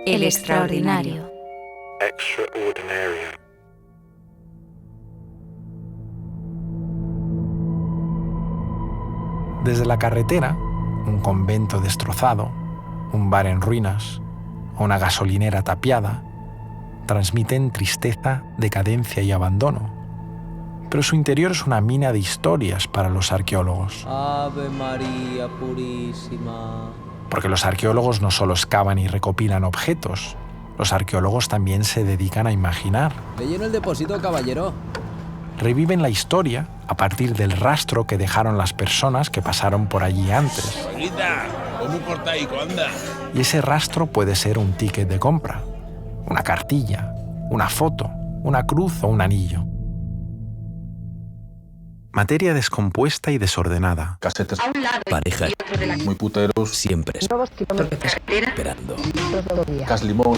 El extraordinario. Extraordinario. Desde la carretera, un convento destrozado, un bar en ruinas o una gasolinera tapiada transmiten tristeza, decadencia y abandono. Pero su interior es una mina de historias para los arqueólogos. Ave María Purísima. Porque los arqueólogos no solo excavan y recopilan objetos, los arqueólogos también se dedican a imaginar. Le lleno el depósito, caballero. Reviven la historia a partir del rastro que dejaron las personas que pasaron por allí antes. Abuelita, ¿cómo cortaico anda? Y ese rastro puede ser un ticket de compra, una cartilla, una foto, una cruz o un anillo. Materia descompuesta y desordenada. Casetes, Pareja, muy puteros, siempre esperando. cas limón,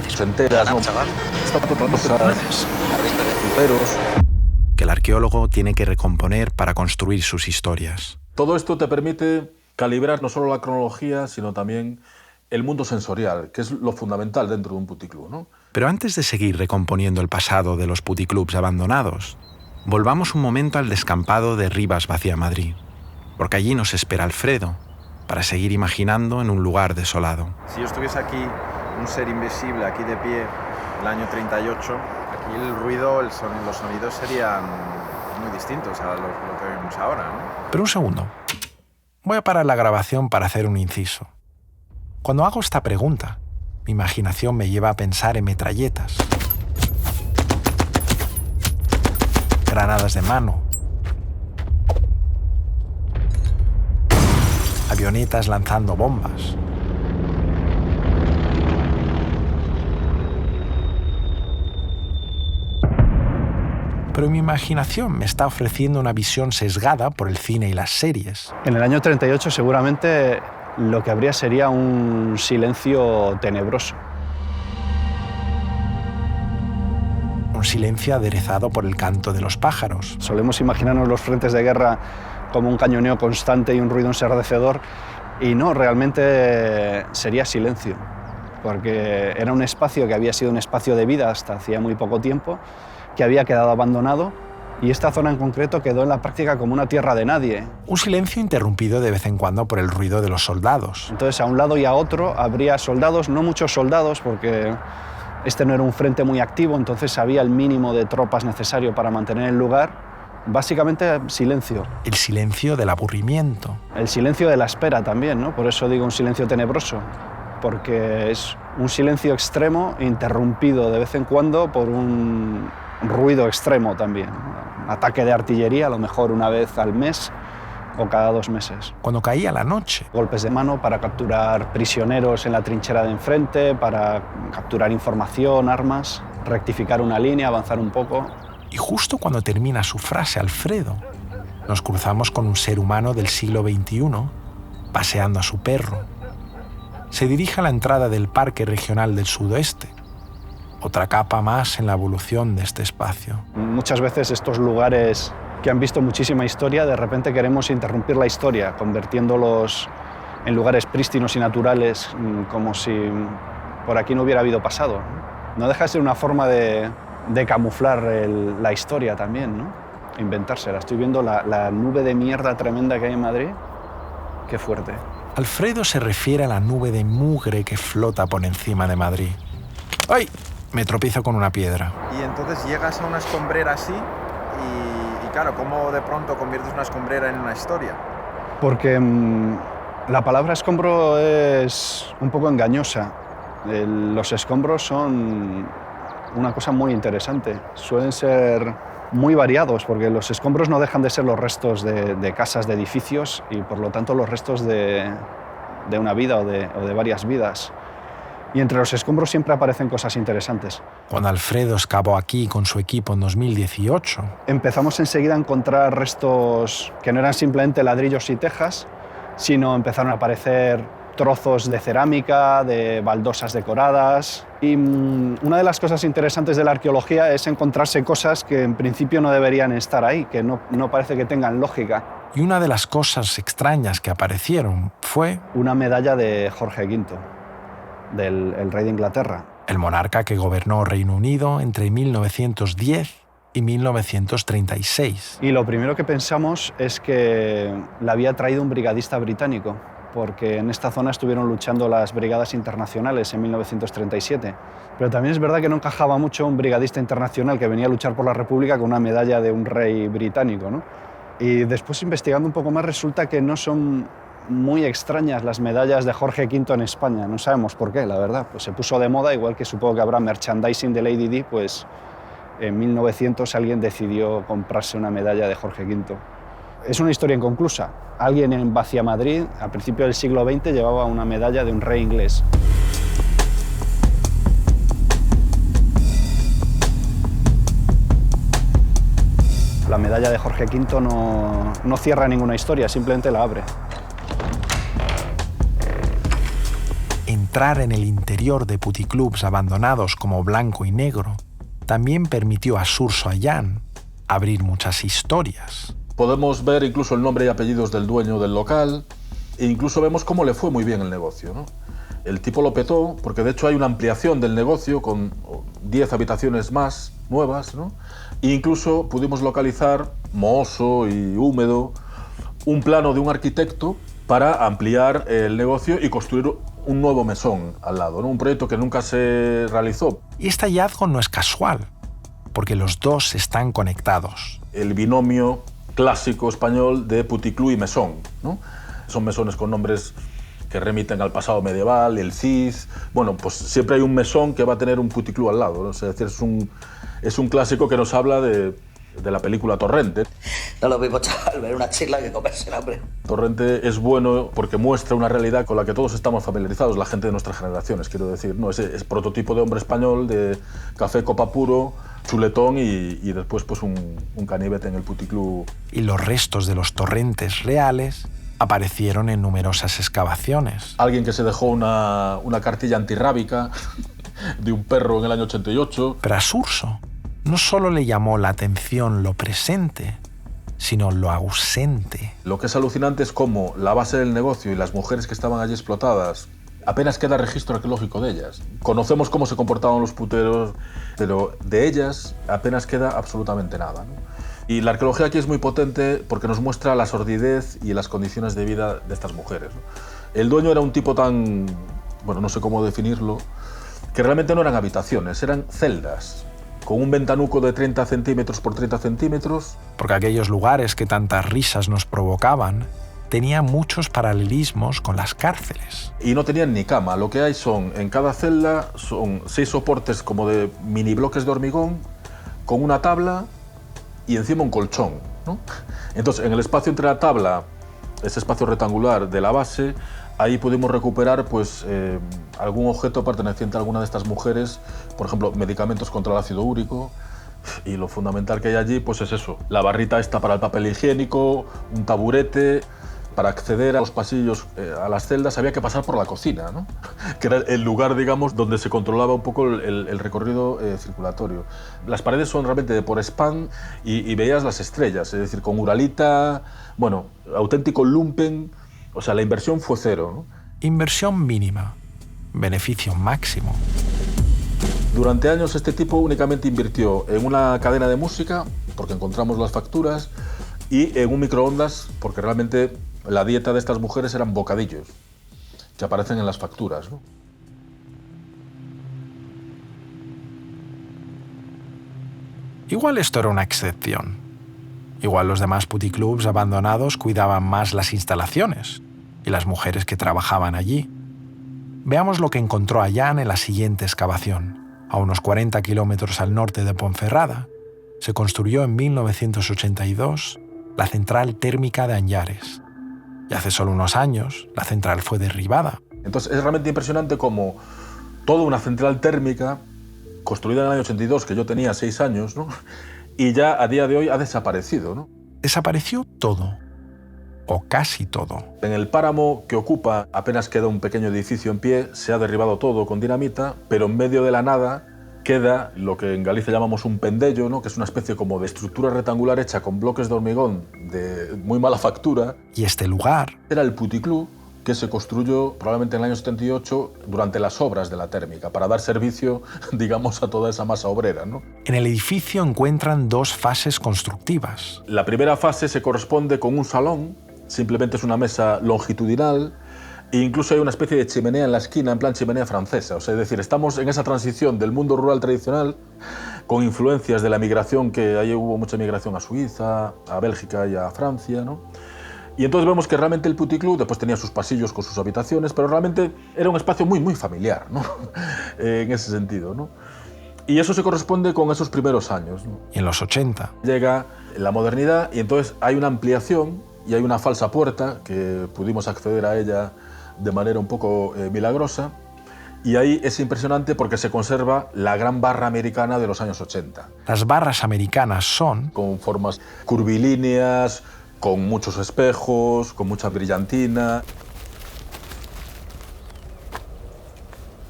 senteras, no, puteros. Que el arqueólogo tiene que recomponer para construir sus historias. Todo esto te permite calibrar no solo la cronología, sino también el mundo sensorial, que es lo fundamental dentro de un puticlub, ¿no? Pero antes de seguir recomponiendo el pasado de los puticlubs abandonados, volvamos un momento al descampado de Rivas Vacía Madrid, porque allí nos espera Alfredo, para seguir imaginando en un lugar desolado. Si yo estuviese aquí, un ser invisible aquí de pie, el año 38, aquí el ruido, los sonidos serían muy distintos a lo que vemos ahora, ¿no? Pero un segundo. Voy a parar la grabación para hacer un inciso. Cuando hago esta pregunta, mi imaginación me lleva a pensar en metralletas, granadas de mano, avionetas lanzando bombas. Pero mi imaginación me está ofreciendo una visión sesgada por el cine y las series. En el año 38 seguramente lo que habría sería un silencio tenebroso. Un silencio aderezado por el canto de los pájaros. Solemos imaginarnos los frentes de guerra como un cañoneo constante y un ruido ensordecedor, y no, realmente sería silencio, porque era un espacio que había sido un espacio de vida hasta hacía muy poco tiempo, que había quedado abandonado, y esta zona en concreto quedó en la práctica como una tierra de nadie. Un silencio interrumpido de vez en cuando por el ruido de los soldados. Entonces, a un lado y a otro habría soldados, no muchos soldados, porque este no era un frente muy activo, entonces había el mínimo de tropas necesario para mantener el lugar. Básicamente, silencio. El silencio del aburrimiento. El silencio de la espera también, ¿no? Por eso digo un silencio tenebroso, porque es un silencio extremo interrumpido de vez en cuando por un ruido extremo también. Ataque de artillería, a lo mejor una vez al mes o cada 2 meses. Cuando caía la noche. Golpes de mano para capturar prisioneros en la trinchera de enfrente, para capturar información, armas, rectificar una línea, avanzar un poco. Y justo cuando termina su frase, Alfredo, nos cruzamos con un ser humano del siglo XXI paseando a su perro. Se dirige a la entrada del Parque Regional del Sudoeste, otra capa más en la evolución de este espacio. Muchas veces estos lugares que han visto muchísima historia, de repente queremos interrumpir la historia, convirtiéndolos en lugares prístinos y naturales, como si por aquí no hubiera habido pasado. No deja de ser una forma de camuflar la historia también, ¿no? Inventársela. Estoy viendo la nube de mierda tremenda que hay en Madrid. Qué fuerte. Alfredo se refiere a la nube de mugre que flota por encima de Madrid. ¡Ay! Me tropiezo con una piedra. Y entonces llegas a una escombrera así y claro, ¿cómo de pronto conviertes una escombrera en una historia? Porque la palabra escombro es un poco engañosa. Los escombros son una cosa muy interesante. Suelen ser muy variados, porque los escombros no dejan de ser los restos de casas, de edificios, y por lo tanto los restos de una vida o de varias vidas. Y entre los escombros siempre aparecen cosas interesantes. Cuando Alfredo excavó aquí con su equipo en 2018... empezamos enseguida a encontrar restos que no eran simplemente ladrillos y tejas, sino empezaron a aparecer trozos de cerámica, de baldosas decoradas. Y una de las cosas interesantes de la arqueología es encontrarse cosas que en principio no deberían estar ahí, que no parece que tengan lógica. Y una de las cosas extrañas que aparecieron fue... una medalla de Jorge V. del rey de Inglaterra. El monarca que gobernó Reino Unido entre 1910 y 1936. Y lo primero que pensamos es que la había traído un brigadista británico, porque en esta zona estuvieron luchando las brigadas internacionales en 1937. Pero también es verdad que no encajaba mucho un brigadista internacional que venía a luchar por la República con una medalla de un rey británico, ¿no? Y después, investigando un poco más, resulta que no son muy extrañas las medallas de Jorge V en España. No sabemos por qué, la verdad. Pues se puso de moda, igual que supongo que habrá merchandising de Lady Di, pues en 1900 alguien decidió comprarse una medalla de Jorge V. Es una historia inconclusa. Alguien en Vaciamadrid, a principios del siglo XX, llevaba una medalla de un rey inglés. La medalla de Jorge V no cierra ninguna historia, simplemente la abre. Entrar en el interior de puticlubs abandonados como Blanco y Negro también permitió a Surso Ayán abrir muchas historias. Podemos ver incluso el nombre y apellidos del dueño del local e incluso vemos cómo le fue muy bien el negocio, ¿no? El tipo lo petó porque de hecho hay una ampliación del negocio con 10 habitaciones más nuevas, ¿no? E incluso pudimos localizar, mohoso y húmedo, un plano de un arquitecto para ampliar el negocio y construir un nuevo mesón al lado, ¿no? Un proyecto que nunca se realizó. Y este hallazgo no es casual, porque los dos están conectados. El binomio clásico español de puticlub y mesón, ¿no? Son mesones con nombres que remiten al pasado medieval, el Cid. Bueno, pues siempre hay un mesón que va a tener un puticlub al lado, ¿no? Es decir, es un clásico que nos habla de la película Torrente. No lo mismo, chaval, ver una chirla que comerse el hambre. Torrente es bueno porque muestra una realidad con la que todos estamos familiarizados, la gente de nuestras generaciones, quiero decir, ¿no? Es prototipo de hombre español, de café, copa puro, chuletón y después pues un canivete en el puticlub. Y los restos de los torrentes reales aparecieron en numerosas excavaciones. Alguien que se dejó una cartilla antirrábica de un perro en el año 88. Pero a Surso no solo le llamó la atención lo presente, sino lo ausente. Lo que es alucinante es cómo la base del negocio y las mujeres que estaban allí explotadas, apenas queda registro arqueológico de ellas. Conocemos cómo se comportaban los puteros, pero de ellas apenas queda absolutamente nada, ¿no? Y la arqueología aquí es muy potente porque nos muestra la sordidez y las condiciones de vida de estas mujeres, ¿no? El dueño era un tipo tan, bueno, no sé cómo definirlo, que realmente no eran habitaciones, eran celdas, con un ventanuco de 30 centímetros por 30 centímetros. Porque aquellos lugares que tantas risas nos provocaban tenían muchos paralelismos con las cárceles. Y no tenían ni cama, lo que hay son, en cada celda, son 6 soportes como de mini bloques de hormigón, con una tabla y encima un colchón, ¿no? Entonces, en el espacio entre la tabla, ese espacio rectangular de la base, ahí pudimos recuperar pues, algún objeto perteneciente a alguna de estas mujeres, por ejemplo, medicamentos contra el ácido úrico, y lo fundamental que hay allí pues es eso, la barrita esta para el papel higiénico, un taburete. Para acceder a los pasillos, a las celdas, había que pasar por la cocina, ¿no? Que era el lugar, digamos, donde se controlaba un poco el recorrido circulatorio. Las paredes son realmente de por spam y veías las estrellas, es decir, con uralita, bueno, auténtico lumpen. O sea, la inversión fue cero, ¿no? Inversión mínima, beneficio máximo. Durante años este tipo únicamente invirtió en una cadena de música, porque encontramos las facturas, y en un microondas, porque realmente la dieta de estas mujeres eran bocadillos, que aparecen en las facturas, ¿no? Igual esto era una excepción. Igual los demás puticlubs abandonados cuidaban más las instalaciones y las mujeres que trabajaban allí. Veamos lo que encontró Ayán en la siguiente excavación. A unos 40 kilómetros al norte de Ponferrada, se construyó en 1982 la central térmica de Anllares. Y hace solo unos años, la central fue derribada. Entonces es realmente impresionante cómo toda una central térmica, construida en el año 82, que yo tenía 6 años, ¿no? Y ya a día de hoy ha desaparecido, ¿no? Desapareció todo, o casi todo. En el páramo que ocupa apenas queda un pequeño edificio en pie, se ha derribado todo con dinamita, pero en medio de la nada queda lo que en Galicia llamamos un pendello, ¿no? Que es una especie como de estructura rectangular hecha con bloques de hormigón de muy mala factura. Y este lugar era el puticlub que se construyó probablemente en el año 78 durante las obras de la térmica, para dar servicio, digamos, a toda esa masa obrera, ¿no? En el edificio encuentran dos fases constructivas. La primera fase se corresponde con un salón, simplemente es una mesa longitudinal, e incluso hay una especie de chimenea en la esquina, en plan chimenea francesa. O sea, es decir, estamos en esa transición del mundo rural tradicional con influencias de la migración, que ahí hubo mucha migración a Suiza, a Bélgica y a Francia, ¿no? Y entonces vemos que realmente el puticlub después tenía sus pasillos con sus habitaciones, pero realmente era un espacio muy, muy familiar, ¿no? En ese sentido, ¿no? Y eso se corresponde con esos primeros años, ¿no? Y en los 80 llega la modernidad y entonces hay una ampliación y hay una falsa puerta que pudimos acceder a ella de manera un poco milagrosa, y ahí es impresionante porque se conserva la gran barra americana de los años 80. Las barras americanas son, Con formas curvilíneas, con muchos espejos, con mucha brillantina.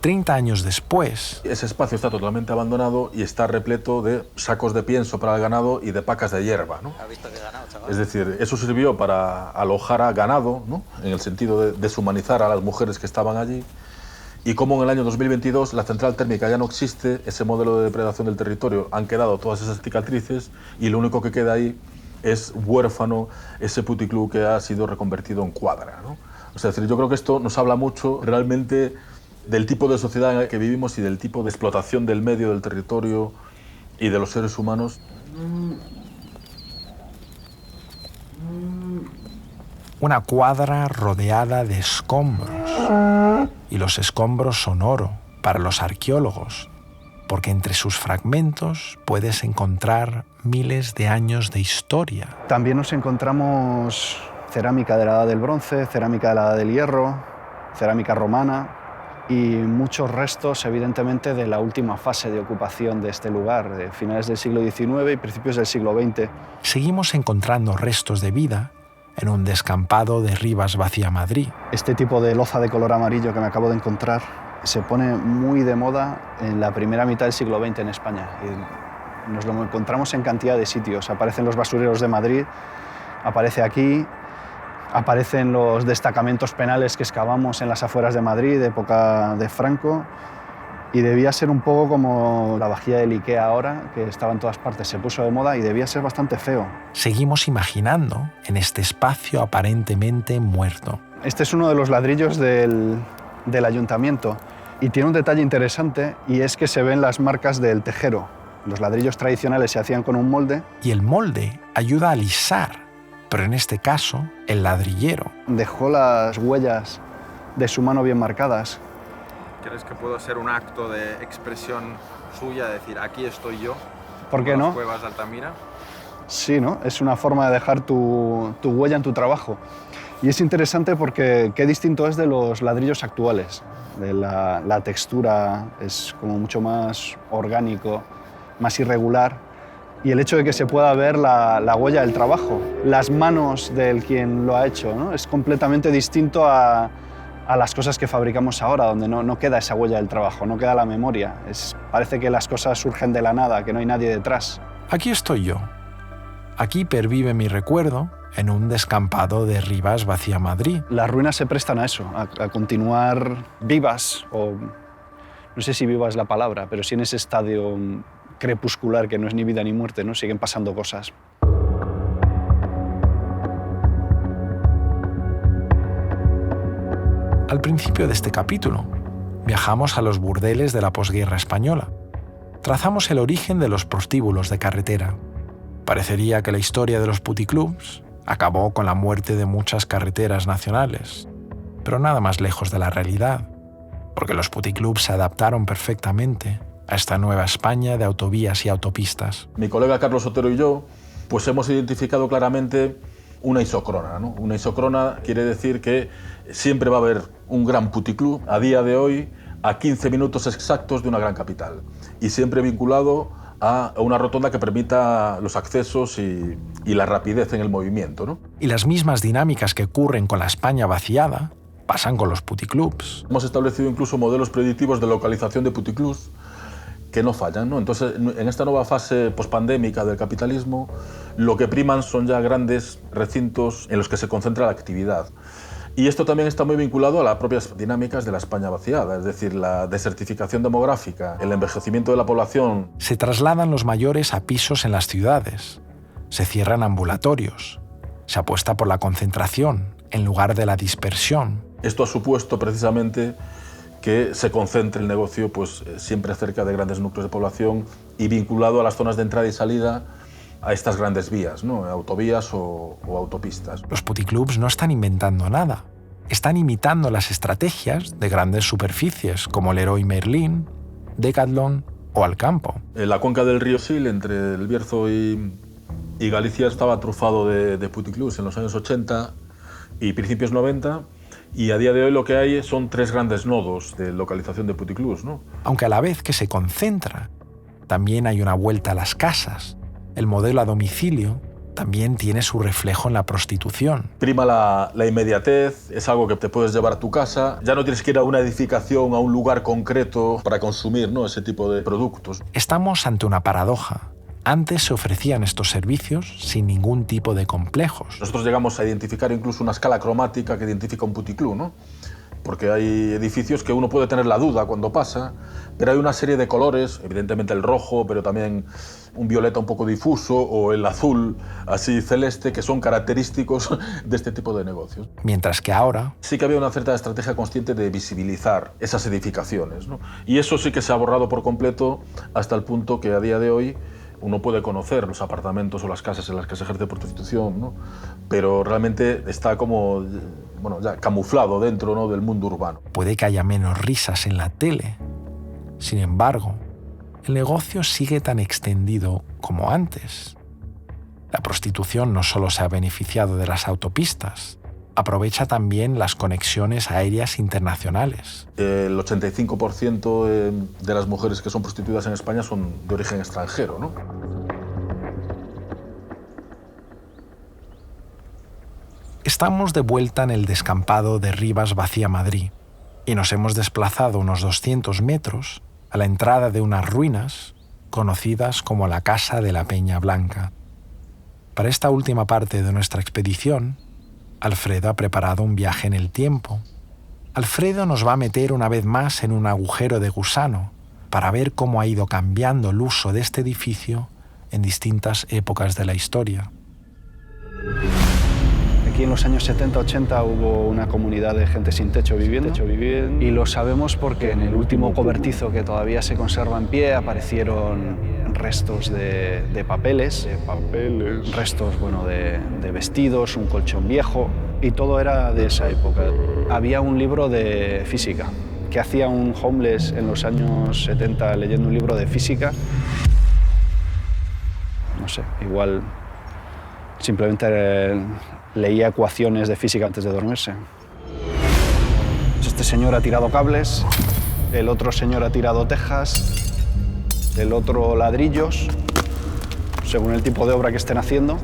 30 años después, Ese espacio está totalmente abandonado y está repleto de sacos de pienso para el ganado y de pacas de hierba, ¿no? ¿Has visto qué ganado, chaval? Es decir, eso sirvió para alojar a ganado, ¿no? En el sentido de deshumanizar a las mujeres que estaban allí. Y como en el año 2022 la central térmica ya no existe, ese modelo de depredación del territorio, han quedado todas esas cicatrices y lo único que queda ahí es huérfano ese puticlub que ha sido reconvertido en cuadra, ¿no? O sea, es decir, yo creo que esto nos habla mucho realmente del tipo de sociedad en el que vivimos y del tipo de explotación del medio, del territorio y de los seres humanos. una cuadra rodeada de escombros. Y los escombros son oro para los arqueólogos, porque entre sus fragmentos puedes encontrar miles de años de historia. También nos encontramos cerámica de la Edad del Bronce, cerámica de la Edad del Hierro, cerámica romana y muchos restos, evidentemente, de la última fase de ocupación de este lugar, de finales del siglo XIX y principios del siglo XX. Seguimos encontrando restos de vida en un descampado de Rivas-Vaciamadrid. Este tipo de loza de color amarillo que me acabo de encontrar se pone muy de moda en la primera mitad del siglo XX en España. Y nos lo encontramos en cantidad de sitios. Aparecen los basureros de Madrid, aparece aquí, aparecen los destacamentos penales que excavamos en las afueras de Madrid, de época de Franco, y debía ser un poco como la vajilla del Ikea ahora, que estaba en todas partes, se puso de moda y debía ser bastante feo. Seguimos imaginando en este espacio aparentemente muerto. Este es uno de los ladrillos del ayuntamiento y tiene un detalle interesante, y es que se ven las marcas del tejero. Los ladrillos tradicionales se hacían con un molde. Y el molde ayuda a alisar, pero en este caso, el ladrillero dejó las huellas de su mano bien marcadas. ¿Crees que puedo ser un acto de expresión suya, decir, aquí estoy yo? ¿Por qué no? Las cuevas de Altamira. Sí, ¿no? Es una forma de dejar tu huella en tu trabajo. Y es interesante porque qué distinto es de los ladrillos actuales. La textura es como mucho más orgánico, más irregular. Y el hecho de que se pueda ver la huella del trabajo, las manos del quien lo ha hecho, ¿no? Es completamente distinto a las cosas que fabricamos ahora, donde no queda esa huella del trabajo, no queda la memoria. Parece que las cosas surgen de la nada, que no hay nadie detrás. Aquí estoy yo. Aquí pervive mi recuerdo en un descampado de Rivas-Vaciamadrid. Las ruinas se prestan a eso, a continuar vivas, o no sé si viva es la palabra, pero sí en ese estadio crepuscular que no es ni vida ni muerte, ¿no? Siguen pasando cosas. Al principio de este capítulo, viajamos a los burdeles de la posguerra española. Trazamos el origen de los prostíbulos de carretera. Parecería que la historia de los puticlubs acabó con la muerte de muchas carreteras nacionales, pero nada más lejos de la realidad, porque los puticlubs se adaptaron perfectamente a esta nueva España de autovías y autopistas. Mi colega Carlos Otero y yo pues hemos identificado claramente una isócrona, ¿no? Una isócrona quiere decir que siempre va a haber un gran puticlub a día de hoy a 15 minutos exactos de una gran capital y siempre vinculado a una rotonda que permita los accesos y la rapidez en el movimiento, ¿no? Y las mismas dinámicas que ocurren con la España vaciada pasan con los puticlubs. Hemos establecido incluso modelos predictivos de localización de puticlubs que no fallan, ¿no? Entonces, en esta nueva fase pospandémica del capitalismo, lo que priman son ya grandes recintos en los que se concentra la actividad. Y esto también está muy vinculado a las propias dinámicas de la España vaciada, es decir, la desertificación demográfica, el envejecimiento de la población. Se trasladan los mayores a pisos en las ciudades, se cierran ambulatorios, se apuesta por la concentración en lugar de la dispersión. Esto ha supuesto precisamente que se concentre el negocio pues, siempre cerca de grandes núcleos de población y vinculado a las zonas de entrada y salida a estas grandes vías, ¿no? Autovías o autopistas. Los puticlubs no están inventando nada. Están imitando las estrategias de grandes superficies como Leroy Merlin, Decathlon o Alcampo. En la cuenca del río Sil, entre el Bierzo y Galicia, estaba trufado de puticlubs en los años 80 y principios 90, y a día de hoy lo que hay son 3 grandes nodos de localización de puticlubs, ¿no? Aunque a la vez que se concentra, también hay una vuelta a las casas. El modelo a domicilio también tiene su reflejo en la prostitución. Prima la inmediatez, es algo que te puedes llevar a tu casa. Ya no tienes que ir a una edificación, a un lugar concreto para consumir, ¿no? Ese tipo de productos. Estamos ante una paradoja. Antes se ofrecían estos servicios sin ningún tipo de complejos. Nosotros llegamos a identificar incluso una escala cromática que identifica un puticlub, ¿no? Porque hay edificios que uno puede tener la duda cuando pasa, pero hay una serie de colores, evidentemente el rojo, pero también un violeta un poco difuso o el azul así celeste, que son característicos de este tipo de negocios. Mientras que ahora sí que había una cierta estrategia consciente de visibilizar esas edificaciones, ¿no? Y eso sí que se ha borrado por completo hasta el punto que a día de hoy uno puede conocer los apartamentos o las casas en las que se ejerce prostitución, ¿no? Pero realmente está como, bueno, ya camuflado dentro, ¿no?, del mundo urbano. Puede que haya menos risas en la tele. Sin embargo, el negocio sigue tan extendido como antes. La prostitución no solo se ha beneficiado de las autopistas, aprovecha también las conexiones aéreas internacionales. El 85% de las mujeres que son prostituidas en España son de origen extranjero, ¿no? Estamos de vuelta en el descampado de Rivas Vacía, Madrid, y nos hemos desplazado unos 200 metros a la entrada de unas ruinas conocidas como la Casa de la Peña Blanca. Para esta última parte de nuestra expedición, Alfredo ha preparado un viaje en el tiempo. Alfredo nos va a meter una vez más en un agujero de gusano para ver cómo ha ido cambiando el uso de este edificio en distintas épocas de la historia. Aquí en los años 70-80 hubo una comunidad de gente sin techo viviendo. Y lo sabemos porque en el último cobertizo que todavía se conserva en pie aparecieron restos de papeles, restos, bueno, de vestidos, un colchón viejo, y todo era de esa época. Había un libro de física. ¿Qué hacía un homeless en los años 70 leyendo un libro de física? No sé, igual simplemente leía ecuaciones de física antes de dormirse. Este señor ha tirado cables, el otro señor ha tirado tejas, el otro ladrillos, según el tipo de obra que estén haciendo.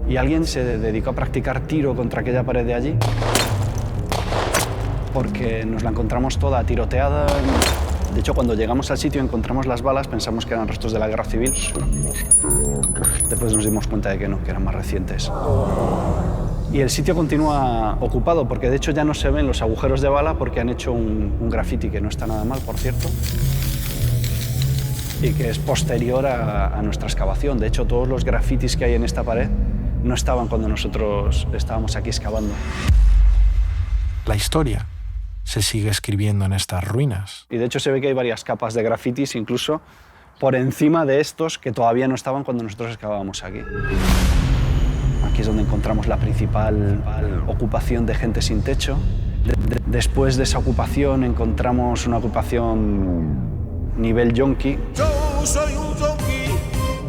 Y alguien se dedicó a practicar tiro contra aquella pared de allí, porque nos la encontramos toda tiroteada. De hecho, cuando llegamos al sitio y encontramos las balas, pensamos que eran restos de la Guerra Civil. Después nos dimos cuenta de que no, que eran más recientes. Y el sitio continúa ocupado, porque de hecho ya no se ven los agujeros de bala porque han hecho un graffiti, que no está nada mal, por cierto, y que es posterior a nuestra excavación. De hecho, todos los grafitis que hay en esta pared no estaban cuando nosotros estábamos aquí excavando. La historia se sigue escribiendo en estas ruinas. Y de hecho se ve que hay varias capas de grafitis, incluso por encima de estos que todavía no estaban cuando nosotros excavábamos aquí. Aquí es donde encontramos la principal ocupación de gente sin techo. Después de esa ocupación encontramos una ocupación nivel yonki. Yo soy un yonki.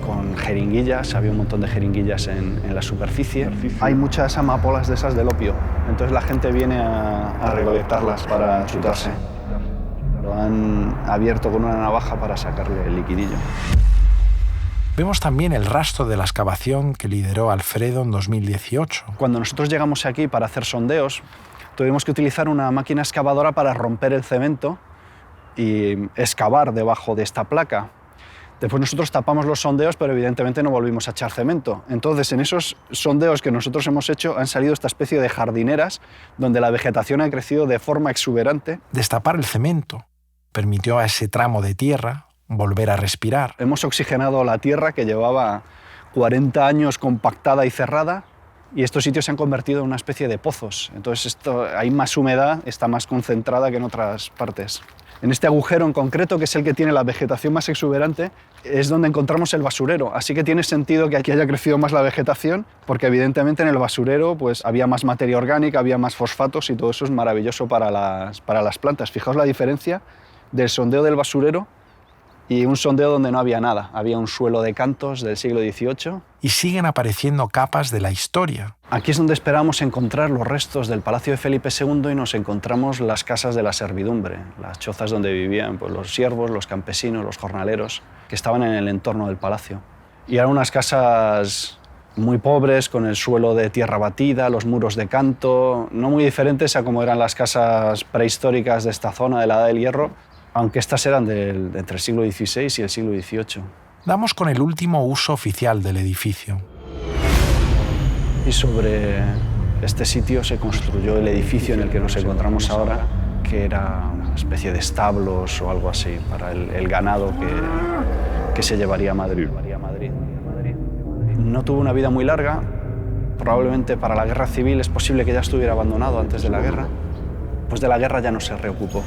Con jeringuillas, había un montón de jeringuillas en la superficie. Hay muchas amapolas de esas del opio, entonces la gente viene a recolectarlas para chutarse. Lo han abierto con una navaja para sacarle el liquidillo. Vemos también el rastro de la excavación que lideró Alfredo en 2018. Cuando nosotros llegamos aquí para hacer sondeos, tuvimos que utilizar una máquina excavadora para romper el cemento y excavar debajo de esta placa. Después nosotros tapamos los sondeos, pero evidentemente no volvimos a echar cemento. Entonces, en esos sondeos que nosotros hemos hecho han salido esta especie de jardineras donde la vegetación ha crecido de forma exuberante. Destapar el cemento permitió a ese tramo de tierra volver a respirar. Hemos oxigenado la tierra que llevaba 40 años compactada y cerrada, y estos sitios se han convertido en una especie de pozos. Entonces hay más humedad, está más concentrada que en otras partes. En este agujero en concreto, que es el que tiene la vegetación más exuberante, es donde encontramos el basurero. Así que tiene sentido que aquí haya crecido más la vegetación, porque evidentemente en el basurero pues, había más materia orgánica, había más fosfatos, y todo eso es maravilloso para las plantas. Fijaos la diferencia del sondeo del basurero y un sondeo donde no había nada. Había un suelo de cantos del siglo XVIII. Y siguen apareciendo capas de la historia. Aquí es donde esperábamos encontrar los restos del Palacio de Felipe II y nos encontramos las casas de la servidumbre, las chozas donde vivían pues, los siervos, los campesinos, los jornaleros, que estaban en el entorno del palacio. Y eran unas casas muy pobres, con el suelo de tierra batida, los muros de canto, no muy diferentes a como eran las casas prehistóricas de esta zona de la Edad del Hierro, aunque estas eran entre el siglo XVI y el siglo XVIII. Damos con el último uso oficial del edificio. Y sobre este sitio se construyó el edificio en el que nos encontramos ahora, que era una especie de establos o algo así para el ganado que se llevaría a Madrid. No tuvo una vida muy larga, probablemente para la guerra civil es posible que ya estuviera abandonado antes de la guerra. Pues de la guerra ya no se reocupó.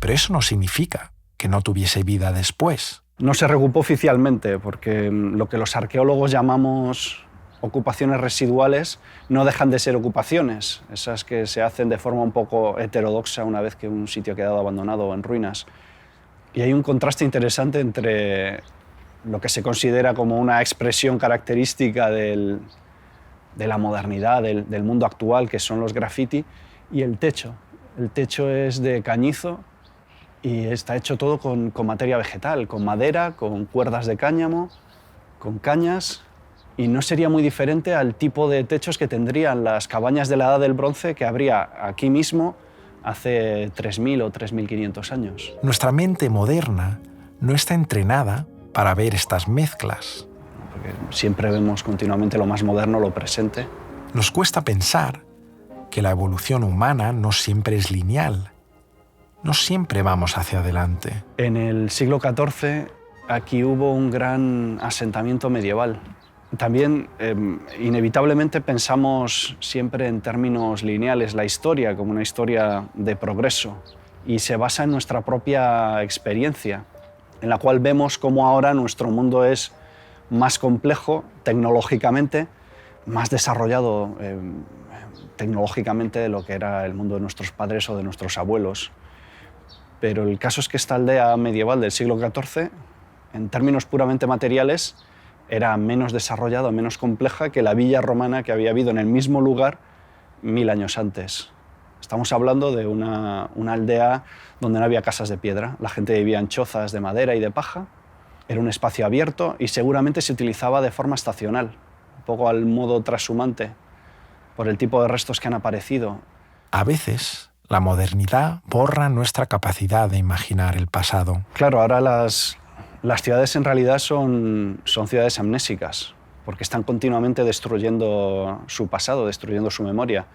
Pero eso no significa que no tuviese vida después. No se reocupó oficialmente, porque lo que los arqueólogos llamamos ocupaciones residuales no dejan de ser ocupaciones, esas que se hacen de forma un poco heterodoxa una vez que un sitio ha quedado abandonado o en ruinas. Y hay un contraste interesante entre lo que se considera como una expresión característica de la modernidad, del mundo actual, que son los graffiti, y el techo. El techo es de cañizo y está hecho todo con materia vegetal, con madera, con cuerdas de cáñamo, con cañas, y no sería muy diferente al tipo de techos que tendrían las cabañas de la Edad del Bronce que habría aquí mismo hace 3.000 o 3.500 años. Nuestra mente moderna no está entrenada para ver estas mezclas. Porque siempre vemos continuamente lo más moderno, lo presente. Nos cuesta pensar que la evolución humana no siempre es lineal. No siempre vamos hacia adelante. En el siglo XIV aquí hubo un gran asentamiento medieval. También, inevitablemente, pensamos siempre en términos lineales, la historia como una historia de progreso, y se basa en nuestra propia experiencia, en la cual vemos cómo ahora nuestro mundo es más complejo tecnológicamente, más desarrollado tecnológicamente de lo que era el mundo de nuestros padres o de nuestros abuelos. Pero el caso es que esta aldea medieval del siglo XIV, en términos puramente materiales, era menos desarrollada, menos compleja que la villa romana que había habido en el mismo lugar 1000 años antes. Estamos hablando de una aldea donde no había casas de piedra. La gente vivía en chozas de madera y de paja. Era un espacio abierto y seguramente se utilizaba de forma estacional, un poco al modo trashumante, por el tipo de restos que han aparecido. A veces, la modernidad borra nuestra capacidad de imaginar el pasado. Claro, ahora las ciudades en realidad son ciudades amnésicas, porque están continuamente destruyendo su pasado, destruyendo su memoria.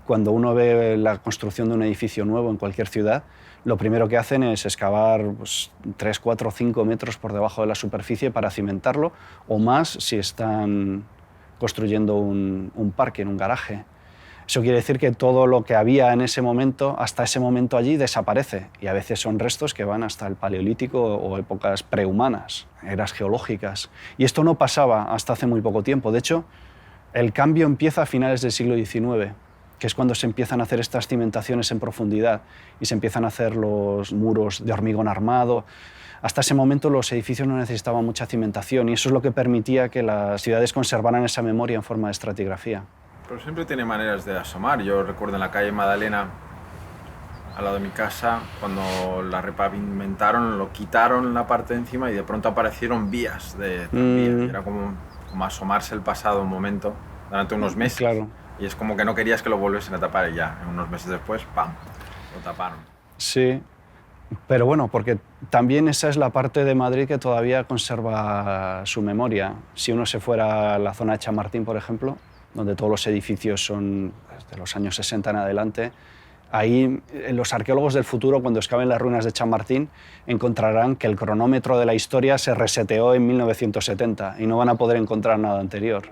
Cuando uno ve la construcción de un edificio nuevo en cualquier ciudad, lo primero que hacen es excavar 3, 4, 5 metros por debajo de la superficie para cimentarlo, o más si están construyendo un parque, en un garaje. Eso quiere decir que todo lo que había en ese momento, hasta ese momento allí, desaparece. Y a veces son restos que van hasta el Paleolítico o épocas prehumanas, eras geológicas. Y esto no pasaba hasta hace muy poco tiempo. De hecho, el cambio empieza a finales del siglo XIX, que es cuando se empiezan a hacer estas cimentaciones en profundidad y se empiezan a hacer los muros de hormigón armado. Hasta ese momento los edificios no necesitaban mucha cimentación y eso es lo que permitía que las ciudades conservaran esa memoria en forma de estratigrafía. Pero siempre tiene maneras de asomar. Yo recuerdo en la calle Madalena, al lado de mi casa, cuando la repavimentaron, lo quitaron la parte de encima y de pronto aparecieron vías de tranvía. Era como asomarse el pasado un momento, durante unos meses. Claro. Y es como que no querías que lo volviesen a tapar y ya, unos meses después, ¡pam!, lo taparon. Sí. Pero bueno, porque también esa es la parte de Madrid que todavía conserva su memoria. Si uno se fuera a la zona de Chamartín, por ejemplo, donde todos los edificios son de los años 60 en adelante, ahí los arqueólogos del futuro, cuando excaven las ruinas de Chamartín, encontrarán que el cronómetro de la historia se reseteó en 1970 y no van a poder encontrar nada anterior.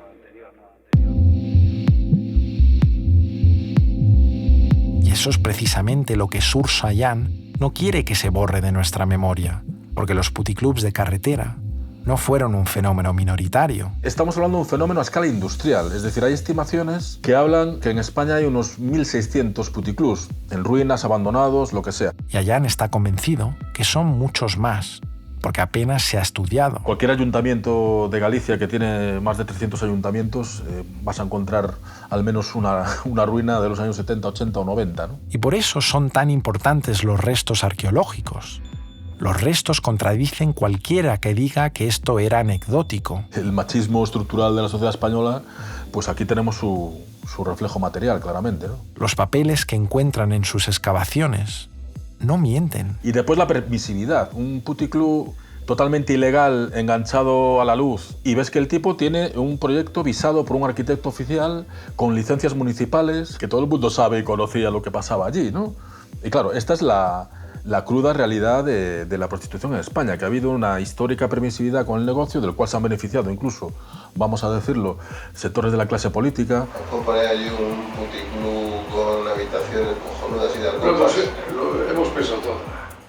Y eso es precisamente lo que Sursayán no quiere que se borre de nuestra memoria, porque los puticlubs de carretera no fueron un fenómeno minoritario. Estamos hablando de un fenómeno a escala industrial, es decir, hay estimaciones que hablan que en España hay unos 1.600 puticlubs, en ruinas, abandonados, lo que sea. Y Ayán está convencido que son muchos más, porque apenas se ha estudiado. Cualquier ayuntamiento de Galicia que tiene más de 300 ayuntamientos, vas a encontrar al menos una ruina de los años 70, 80 o 90, ¿no? Y por eso son tan importantes los restos arqueológicos. Los restos contradicen cualquiera que diga que esto era anecdótico. El machismo estructural de la sociedad española, pues aquí tenemos su reflejo material, claramente, ¿no? Los papeles que encuentran en sus excavaciones no mienten. Y después la permisividad. Un puticlub totalmente ilegal, enganchado a la luz, y ves que el tipo tiene un proyecto visado por un arquitecto oficial con licencias municipales, que todo el mundo sabe y conocía lo que pasaba allí, ¿no? Y claro, esta es la cruda realidad de la prostitución en España, que ha habido una histórica permisividad con el negocio, del cual se han beneficiado incluso, vamos a decirlo, sectores de la clase política. Por ahí hay un puticlub con habitaciones cojonudas y de alcohol. Lo hemos pensado todo.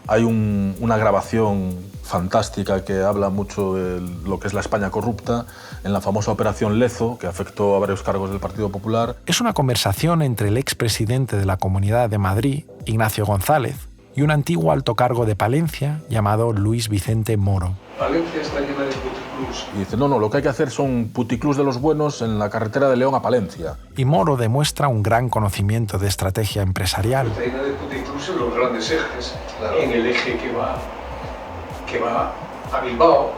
Hay una grabación fantástica que habla mucho de lo que es la España corrupta, en la famosa Operación Lezo, que afectó a varios cargos del Partido Popular. Es una conversación entre el expresidente de la Comunidad de Madrid, Ignacio González, y un antiguo alto cargo de Palencia llamado Luis Vicente Moro. Palencia está llena de puticlubs. Y dice, no, lo que hay que hacer son puticlubs de los buenos en la carretera de León a Palencia. Y Moro demuestra un gran conocimiento de estrategia empresarial. Está llena de puticlubs en los grandes ejes, claro. En el eje que va a Bilbao,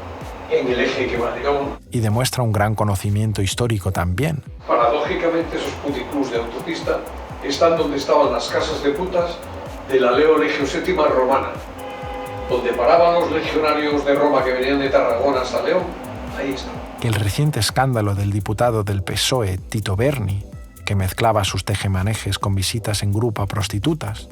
en el eje que va a León. Y demuestra un gran conocimiento histórico también. Paradójicamente, esos puticlubs de autopista están donde estaban las casas de putas de la Legio VII romana, donde paraban los legionarios de Roma que venían de Tarragona hasta León. Ahí está. Que el reciente escándalo del diputado del PSOE, Tito Berni, que mezclaba sus tejemanejes con visitas en grupo a prostitutas,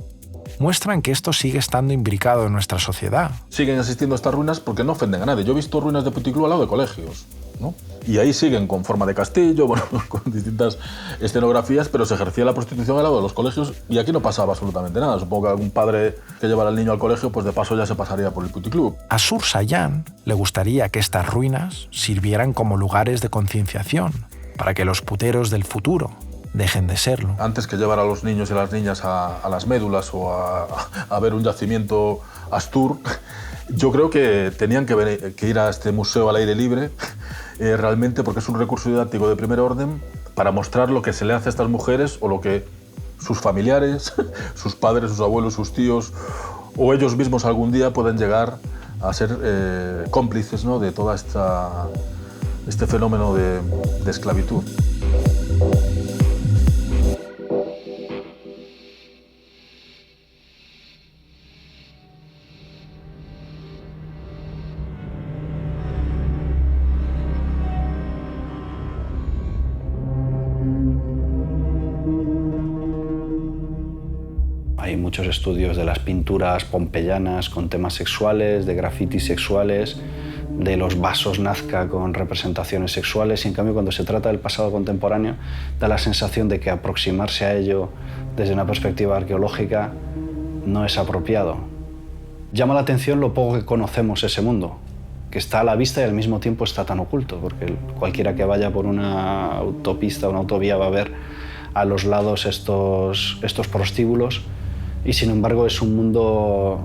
muestran que esto sigue estando imbricado en nuestra sociedad. Siguen existiendo estas ruinas porque no ofenden a nadie. Yo he visto ruinas de puticlub al lado de colegios, ¿no? Y ahí siguen con forma de castillo, bueno, con distintas escenografías, pero se ejercía la prostitución al lado de los colegios y aquí no pasaba absolutamente nada. Supongo que algún padre que llevara al niño al colegio, pues de paso ya se pasaría por el puticlub. A Sursayán le gustaría que estas ruinas sirvieran como lugares de concienciación para que los puteros del futuro dejen de serlo. Antes que llevar a los niños y a las niñas a las médulas o a ver un yacimiento Astur, yo creo que tenían que ir a este museo al aire libre, realmente, porque es un recurso didáctico de primer orden para mostrar lo que se le hace a estas mujeres o lo que sus familiares, sus padres, sus abuelos, sus tíos o ellos mismos algún día pueden llegar a ser cómplices, ¿no?, de todo este fenómeno de esclavitud. Hay muchos estudios de las pinturas pompeyanas con temas sexuales, de grafitis sexuales, de los vasos Nazca con representaciones sexuales, y en cambio cuando se trata del pasado contemporáneo da la sensación de que aproximarse a ello desde una perspectiva arqueológica no es apropiado. Llama la atención lo poco que conocemos ese mundo, que está a la vista y al mismo tiempo está tan oculto, porque cualquiera que vaya por una autopista o una autovía va a ver a los lados estos prostíbulos, y sin embargo es un mundo,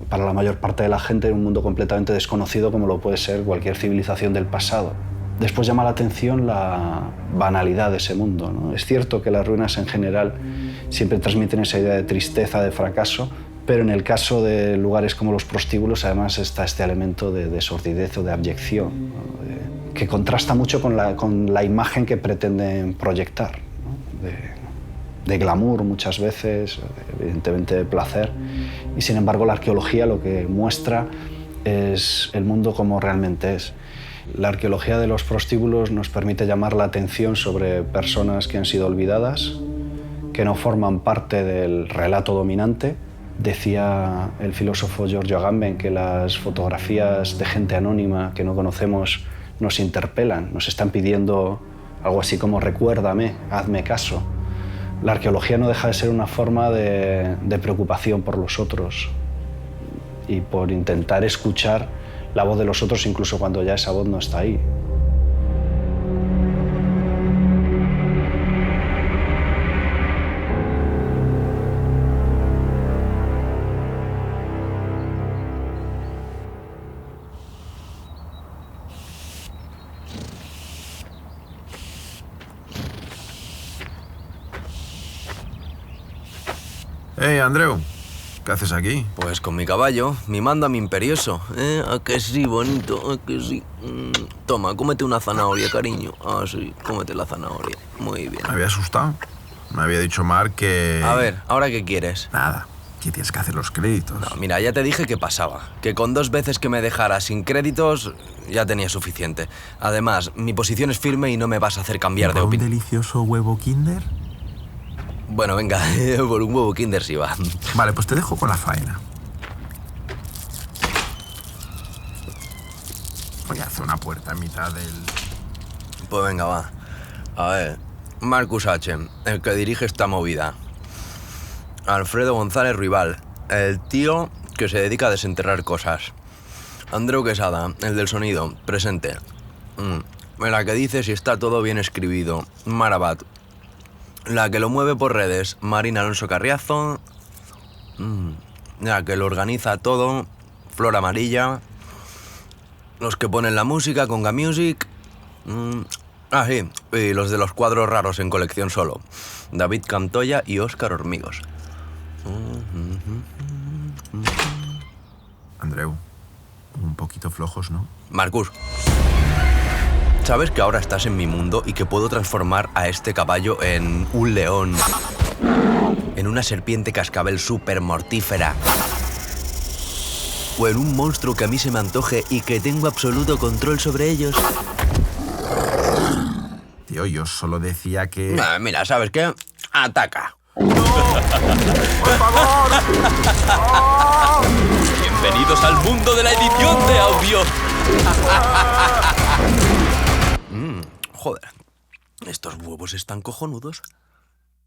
para la mayor parte de la gente, un mundo completamente desconocido como lo puede ser cualquier civilización del pasado. Después llama la atención la banalidad de ese mundo, ¿no? Es cierto que las ruinas en general siempre transmiten esa idea de tristeza, de fracaso, pero en el caso de lugares como los prostíbulos además está este elemento de sordidez o de abyección, ¿no?, que contrasta mucho con la imagen que pretenden proyectar, ¿no?, de glamour muchas veces, evidentemente de placer, y sin embargo la arqueología lo que muestra es el mundo como realmente es. La arqueología de los prostíbulos nos permite llamar la atención sobre personas que han sido olvidadas, que no forman parte del relato dominante. Decía el filósofo Giorgio Agamben que las fotografías de gente anónima que no conocemos nos interpelan, nos están pidiendo algo así como recuérdame, hazme caso. La arqueología no deja de ser una forma de preocupación por los otros y por intentar escuchar la voz de los otros incluso cuando ya esa voz no está ahí. Hey, Andreu, ¿qué haces aquí? Pues con mi caballo, mimando a mi imperioso. ¿A que sí, bonito? ¿A que sí? Toma, cómete una zanahoria, cariño. Ah, sí, cómete la zanahoria. Muy bien. Me había asustado. Me había dicho Marc que... A ver, ¿ahora qué quieres? Nada, que tienes que hacer los créditos. No, mira, ya te dije que pasaba. Que con 2 veces que me dejara sin créditos ya tenía suficiente. Además, mi posición es firme y no me vas a hacer cambiar de ¿Un opinión. delicioso huevo Kinder? Bueno, venga, por un huevo Kinder sí va. Vale, pues te dejo con la faena. Voy a hacer una puerta en mitad del... Pues venga, va. A ver, Marcus H., el que dirige esta movida. Alfredo González Ruibal, el tío que se dedica a desenterrar cosas. Andreu Quesada, el del sonido, presente. La que dice si está todo bien escribido, Marabat. La que lo mueve por redes, Marina Alonso Carriazo. La que lo organiza todo, Flor Amarilla. Los que ponen la música, Conga Music. Ah, sí, y los de los cuadros raros en colección solo, David Cantoya y Óscar Hormigos. Andreu, un poquito flojos, ¿no? Marcus, ¿sabes que ahora estás en mi mundo y que puedo transformar a este caballo en un león? En una serpiente cascabel súper mortífera. O en un monstruo que a mí se me antoje y que tengo absoluto control sobre ellos. Tío, yo solo decía que... Mira, ¿sabes qué? Ataca. ¡Por favor! Bienvenidos al mundo de la edición de audio. Joder, estos huevos están cojonudos.